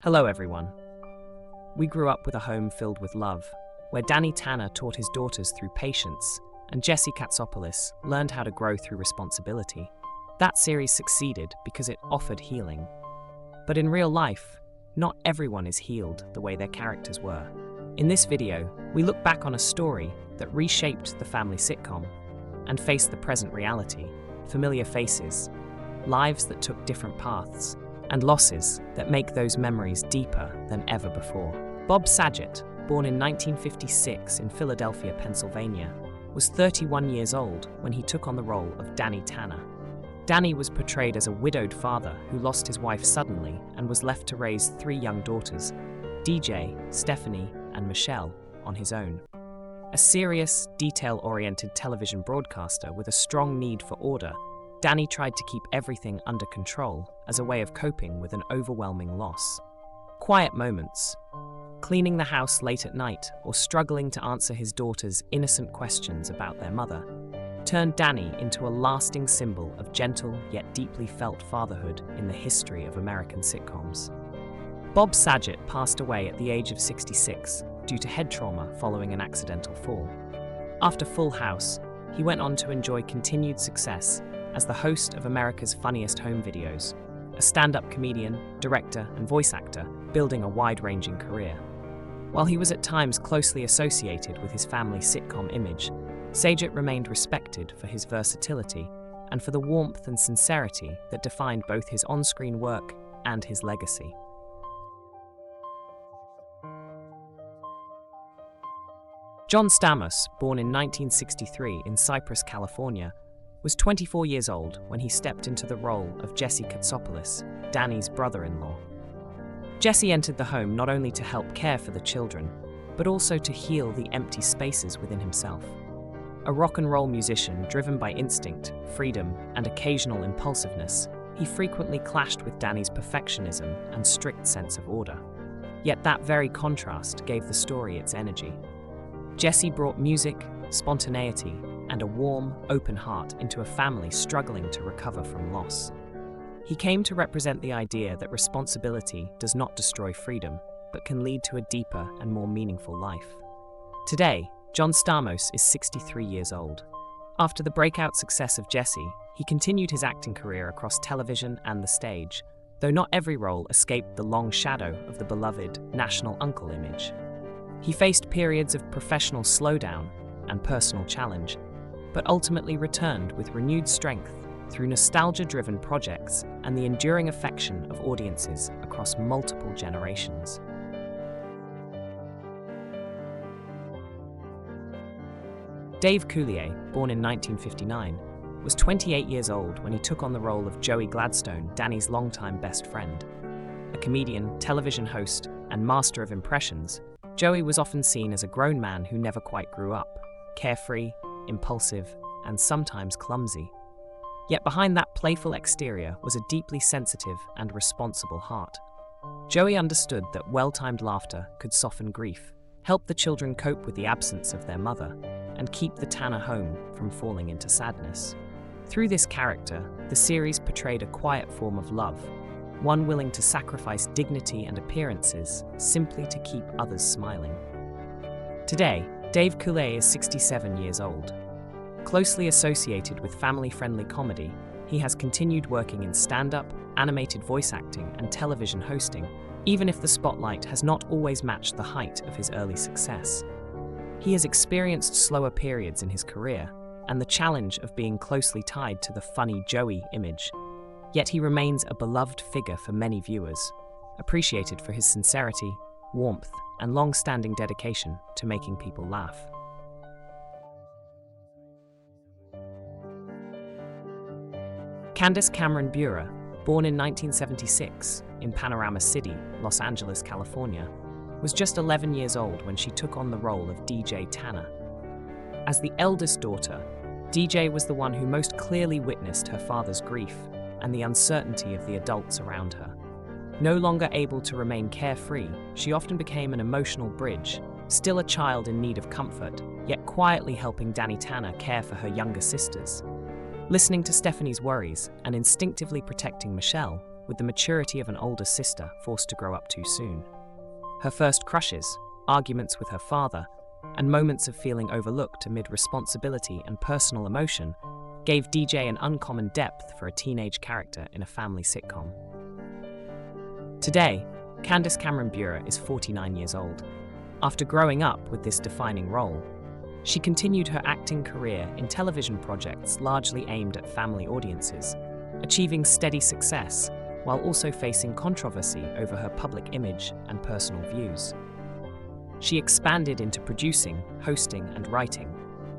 Hello everyone. We grew up with a home filled with love, where Danny Tanner taught his daughters through patience, and Jesse Katsopolis learned how to grow through responsibility. That series succeeded because it offered healing. But in real life, not everyone is healed the way their characters were. In this video, we look back on a story that reshaped the family sitcom and faced the present reality, familiar faces, lives that took different paths, and losses that make those memories deeper than ever before. Bob Saget, born in 1956 in Philadelphia, Pennsylvania, was 31 years old when he took on the role of Danny Tanner. Danny was portrayed as a widowed father who lost his wife suddenly and was left to raise three young daughters, DJ, Stephanie, and Michelle, on his own. A serious, detail-oriented television broadcaster with a strong need for order, Danny tried to keep everything under control as a way of coping with an overwhelming loss. Quiet moments, cleaning the house late at night or struggling to answer his daughters' innocent questions about their mother, turned Danny into a lasting symbol of gentle yet deeply felt fatherhood in the history of American sitcoms. Bob Saget passed away at the age of 66 due to head trauma following an accidental fall. After Full House, he went on to enjoy continued success as the host of America's Funniest Home Videos, a stand-up comedian, director, and voice actor, building a wide-ranging career. While he was at times closely associated with his family sitcom image, Saget remained respected for his versatility and for the warmth and sincerity that defined both his on-screen work and his legacy. John Stamos, born in 1963 in Cypress, California, was 24 years old when he stepped into the role of Jesse Katsopolis, Danny's brother-in-law. Jesse entered the home not only to help care for the children, but also to heal the empty spaces within himself. A rock and roll musician driven by instinct, freedom, and occasional impulsiveness, he frequently clashed with Danny's perfectionism and strict sense of order. Yet that very contrast gave the story its energy. Jesse brought music, spontaneity, and a warm, open heart into a family struggling to recover from loss. He came to represent the idea that responsibility does not destroy freedom, but can lead to a deeper and more meaningful life. Today, John Stamos is 63 years old. After the breakout success of Jesse, he continued his acting career across television and the stage, though not every role escaped the long shadow of the beloved national uncle image. He faced periods of professional slowdown and personal challenge, but ultimately returned with renewed strength through nostalgia-driven projects and the enduring affection of audiences across multiple generations. Dave Coulier, born in 1959, was 28 years old when he took on the role of Joey Gladstone, Danny's longtime best friend. A comedian, television host, and master of impressions, Joey was often seen as a grown man who never quite grew up, carefree, impulsive, and sometimes clumsy. Yet behind that playful exterior was a deeply sensitive and responsible heart. Joey understood that well-timed laughter could soften grief, help the children cope with the absence of their mother, and keep the Tanner home from falling into sadness. Through this character, the series portrayed a quiet form of love, one willing to sacrifice dignity and appearances simply to keep others smiling. Today, Dave Coulier is 67 years old. Closely associated with family-friendly comedy, he has continued working in stand-up, animated voice acting, and television hosting, even if the spotlight has not always matched the height of his early success. He has experienced slower periods in his career and the challenge of being closely tied to the funny Joey image. Yet he remains a beloved figure for many viewers, appreciated for his sincerity, warmth, and long-standing dedication to making people laugh. Candace Cameron Bure, born in 1976 in Panorama City, Los Angeles, California, was just 11 years old when she took on the role of DJ Tanner. As the eldest daughter, DJ was the one who most clearly witnessed her father's grief and the uncertainty of the adults around her. No longer able to remain carefree, she often became an emotional bridge, still a child in need of comfort, yet quietly helping Danny Tanner care for her younger sisters. Listening to Stephanie's worries and instinctively protecting Michelle, with the maturity of an older sister forced to grow up too soon. Her first crushes, arguments with her father, and moments of feeling overlooked amid responsibility and personal emotion gave DJ an uncommon depth for a teenage character in a family sitcom. Today, Candace Bure is 49 years old. After growing up with this defining role, she continued her acting career in television projects largely aimed at family audiences, achieving steady success while also facing controversy over her public image and personal views. She expanded into producing, hosting, and writing,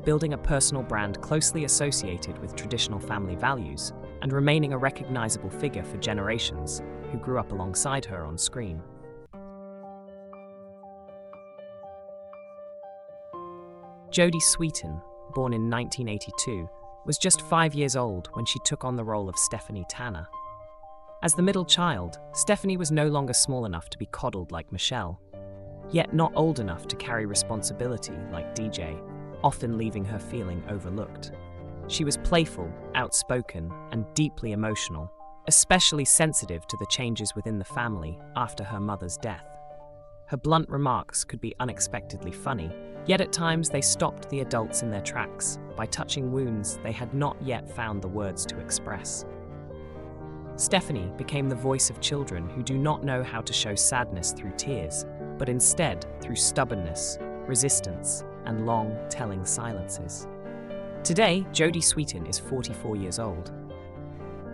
building a personal brand closely associated with traditional family values and remaining a recognizable figure for generations who grew up alongside her on screen. Jodie Sweetin, born in 1982, was just 5 years old when she took on the role of Stephanie Tanner. As the middle child, Stephanie was no longer small enough to be coddled like Michelle, yet not old enough to carry responsibility like DJ, often leaving her feeling overlooked. She was playful, outspoken, and deeply emotional, especially sensitive to the changes within the family after her mother's death. Her blunt remarks could be unexpectedly funny, yet at times they stopped the adults in their tracks by touching wounds they had not yet found the words to express. Stephanie became the voice of children who do not know how to show sadness through tears, but instead through stubbornness, resistance, and long, telling silences. Today, Jodie Sweetin is 44 years old.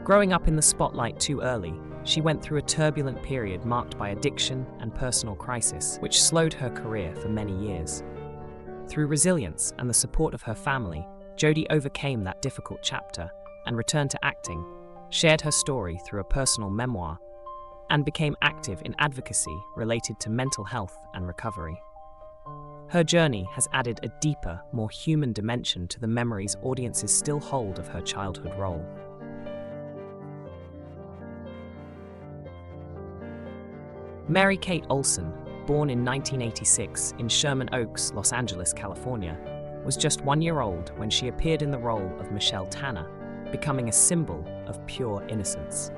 Growing up in the spotlight too early, she went through a turbulent period marked by addiction and personal crisis, which slowed her career for many years. Through resilience and the support of her family, Jodie overcame that difficult chapter and returned to acting, shared her story through a personal memoir, and became active in advocacy related to mental health and recovery. Her journey has added a deeper, more human dimension to the memories audiences still hold of her childhood role. Mary-Kate Olsen, born in 1986 in Sherman Oaks, Los Angeles, California, was just 1 year old when she appeared in the role of Michelle Tanner, becoming a symbol of pure innocence.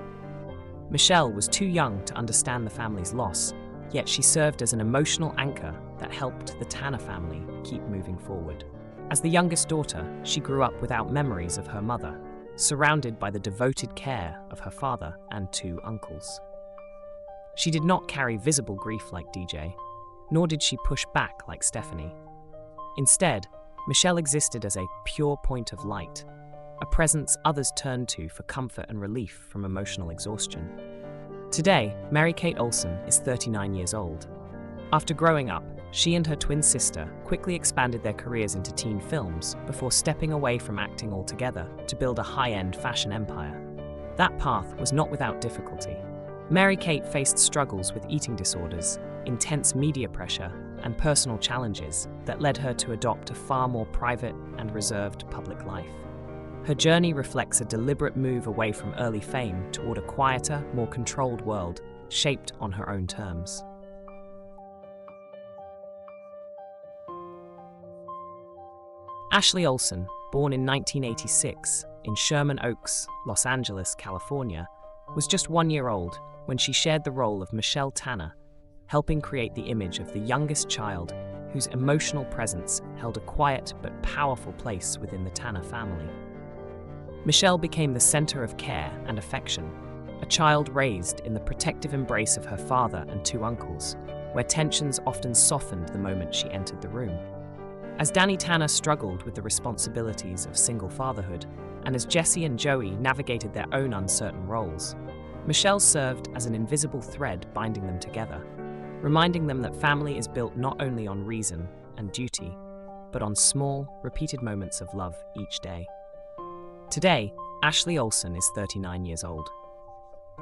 Michelle was too young to understand the family's loss, yet she served as an emotional anchor that helped the Tanner family keep moving forward. As the youngest daughter, she grew up without memories of her mother, surrounded by the devoted care of her father and 2 uncles. She did not carry visible grief like DJ, nor did she push back like Stephanie. Instead, Michelle existed as a pure point of light, a presence others turned to for comfort and relief from emotional exhaustion. Today, Mary-Kate Olsen is 39 years old. After growing up, she and her twin sister quickly expanded their careers into teen films before stepping away from acting altogether to build a high-end fashion empire. That path was not without difficulty. Mary-Kate faced struggles with eating disorders, intense media pressure, and personal challenges that led her to adopt a far more private and reserved public life. Her journey reflects a deliberate move away from early fame toward a quieter, more controlled world, shaped on her own terms. Ashley Olsen, born in 1986 in Sherman Oaks, Los Angeles, California, was just 1 year old when she shared the role of Michelle Tanner, helping create the image of the youngest child whose emotional presence held a quiet but powerful place within the Tanner family. Michelle became the center of care and affection, a child raised in the protective embrace of her father and 2 uncles, where tensions often softened the moment she entered the room. As Danny Tanner struggled with the responsibilities of single fatherhood, and as Jesse and Joey navigated their own uncertain roles, Michelle served as an invisible thread binding them together, reminding them that family is built not only on reason and duty, but on small, repeated moments of love each day. Today, Ashley Olsen is 39 years old.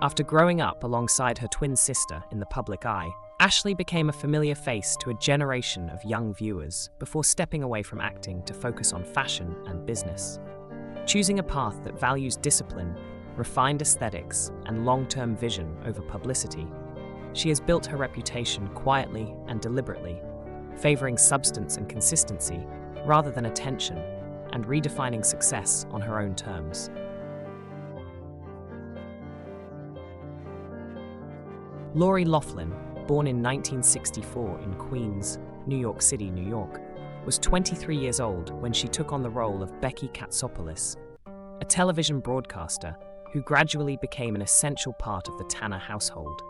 After growing up alongside her twin sister in the public eye, Ashley became a familiar face to a generation of young viewers before stepping away from acting to focus on fashion and business. Choosing a path that values discipline, refined aesthetics, and long-term vision over publicity, she has built her reputation quietly and deliberately, favoring substance and consistency rather than attention, and redefining success on her own terms. Loughlin, born in 1964 in Queens, New York City, New York, was 23 years old when she took on the role of Jesse Katsopolis, a television broadcaster who gradually became an essential part of the Tanner household.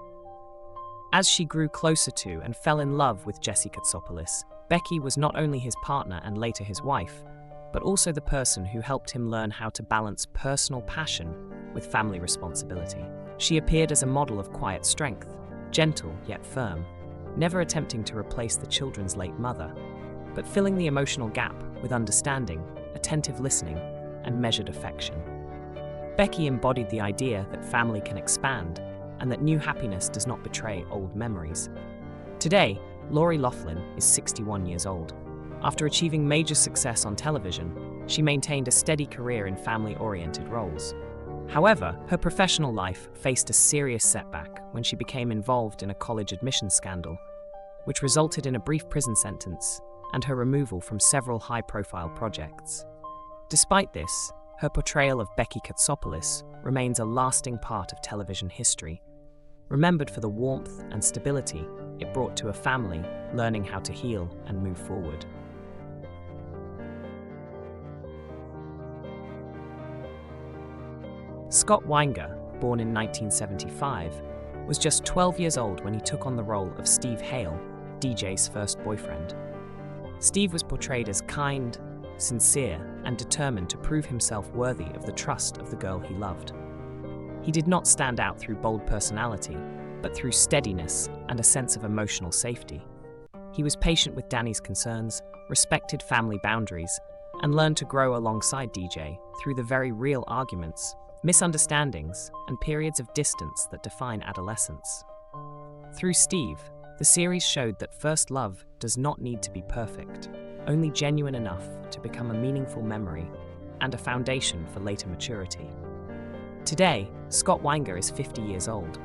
As she grew closer to and fell in love with Jesse Katsopolis, Becky was not only his partner and later his wife, but also the person who helped him learn how to balance personal passion with family responsibility. She appeared as a model of quiet strength, gentle yet firm, never attempting to replace the children's late mother, but filling the emotional gap with understanding, attentive listening, and measured affection. Becky embodied the idea that family can expand and that new happiness does not betray old memories. Today, Loughlin is 61 years old. After achieving major success on television, she maintained a steady career in family-oriented roles. However, her professional life faced a serious setback when she became involved in a college admissions scandal, which resulted in a brief prison sentence and her removal from several high-profile projects. Despite this, her portrayal of Jesse Katsopolis remains a lasting part of television history, remembered for the warmth and stability it brought to a family learning how to heal and move forward. Scott Weinger, born in 1975, was just 12 years old when he took on the role of Steve Hale, DJ's first boyfriend. Steve was portrayed as kind, sincere, and determined to prove himself worthy of the trust of the girl he loved. He did not stand out through bold personality, but through steadiness and a sense of emotional safety. He was patient with Danny's concerns, respected family boundaries, and learned to grow alongside DJ through the very real arguments, misunderstandings, and periods of distance that define adolescence. Through Steve, the series showed that first love does not need to be perfect, only genuine enough to become a meaningful memory and a foundation for later maturity. Today, Scott Weinger is 50 years old.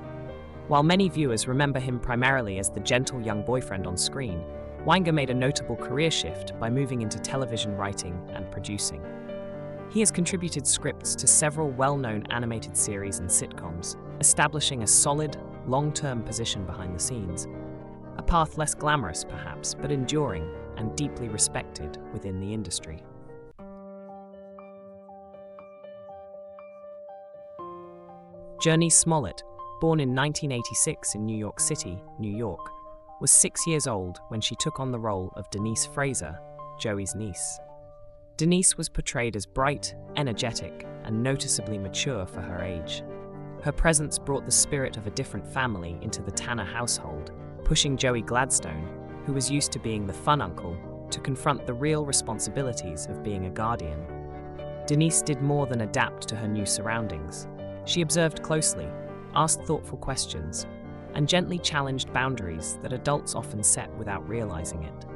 While many viewers remember him primarily as the gentle young boyfriend on screen, Weinger made a notable career shift by moving into television writing and producing. He has contributed scripts to several well-known animated series and sitcoms, establishing a solid, long-term position behind the scenes. A path less glamorous, perhaps, but enduring and deeply respected within the industry. Jurnee Smollett, born in 1986 in New York City, New York, was 6 years old when she took on the role of Denise Fraser, Joey's niece. Denise was portrayed as bright, energetic, and noticeably mature for her age. Her presence brought the spirit of a different family into the Tanner household, pushing Joey Gladstone, who was used to being the fun uncle, to confront the real responsibilities of being a guardian. Denise did more than adapt to her new surroundings. She observed closely, asked thoughtful questions, and gently challenged boundaries that adults often set without realizing it.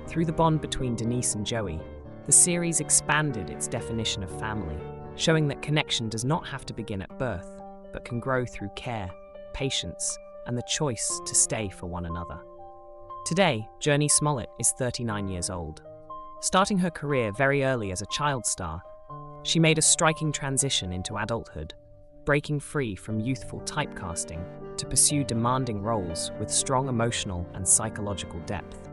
Through the bond between Denise and Joey, the series expanded its definition of family, showing that connection does not have to begin at birth, but can grow through care, patience, and the choice to stay for one another. Today, Jurnee Smollett is 39 years old. Starting her career very early as a child star, she made a striking transition into adulthood, breaking free from youthful typecasting to pursue demanding roles with strong emotional and psychological depth.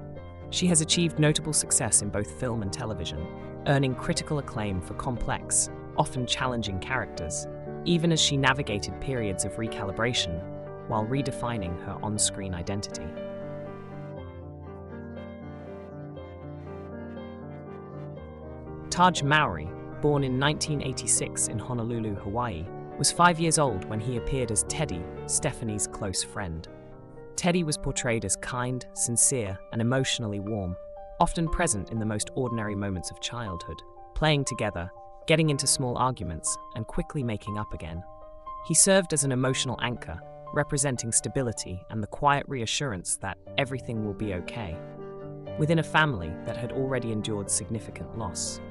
She has achieved notable success in both film and television, earning critical acclaim for complex, often challenging characters, even as she navigated periods of recalibration while redefining her on-screen identity. Tahj Mowry, born in 1986 in Honolulu, Hawaii, was 5 years old when he appeared as Teddy, Stephanie's close friend. Teddy was portrayed as kind, sincere, and emotionally warm, often present in the most ordinary moments of childhood, playing together, getting into small arguments, and quickly making up again. He served as an emotional anchor, representing stability and the quiet reassurance that everything will be okay, within a family that had already endured significant loss.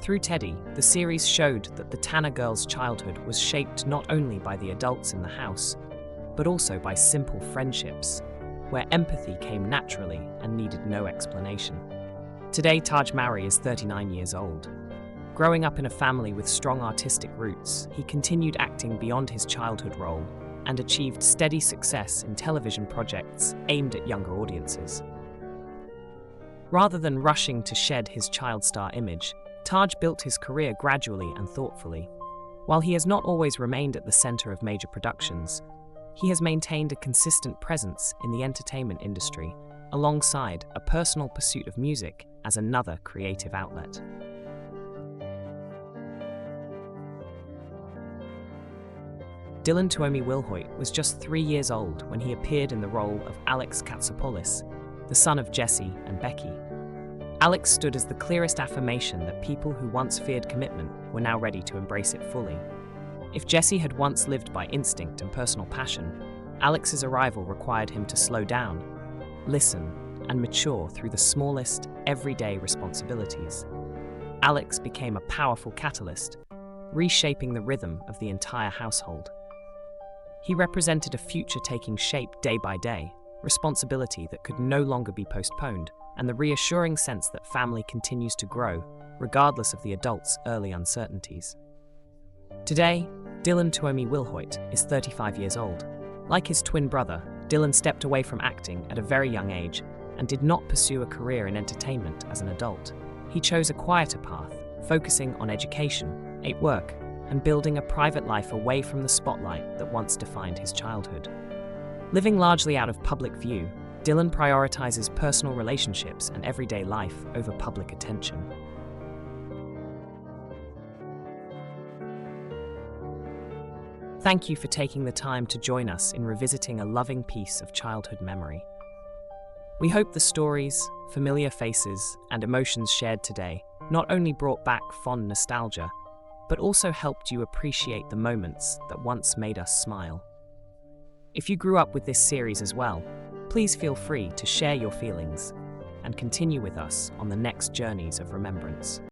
Through Teddy, the series showed that the Tanner girls' childhood was shaped not only by the adults in the house, but also by simple friendships, where empathy came naturally and needed no explanation. Today, Tahj Mowry is 39 years old. Growing up in a family with strong artistic roots, he continued acting beyond his childhood role, and achieved steady success in television projects aimed at younger audiences. Rather than rushing to shed his child star image, Tahj built his career gradually and thoughtfully. While he has not always remained at the center of major productions, he has maintained a consistent presence in the entertainment industry, alongside a personal pursuit of music as another creative outlet. Tuomy-Wilhoit was just 3 years old when he appeared in the role of Alex Katsopolis, the son of Jesse and Becky. Alex stood as the clearest affirmation that people who once feared commitment were now ready to embrace it fully. If Jesse had once lived by instinct and personal passion, Alex's arrival required him to slow down, listen, and mature through the smallest, everyday responsibilities. Alex became a powerful catalyst, reshaping the rhythm of the entire household. He represented a future taking shape day by day, responsibility that could no longer be postponed, and the reassuring sense that family continues to grow, regardless of the adults' early uncertainties. Today, Tuomy-Wilhoit is 35 years old. Like his twin brother, Dylan stepped away from acting at a very young age and did not pursue a career in entertainment as an adult. He chose a quieter path, focusing on education, work, and building a private life away from the spotlight that once defined his childhood. Living largely out of public view, Dylan prioritizes personal relationships and everyday life over public attention. Thank you for taking the time to join us in revisiting a loving piece of childhood memory. We hope the stories, familiar faces, and emotions shared today not only brought back fond nostalgia, but also helped you appreciate the moments that once made us smile. If you grew up with this series as well, please feel free to share your feelings and continue with us on the next journeys of remembrance.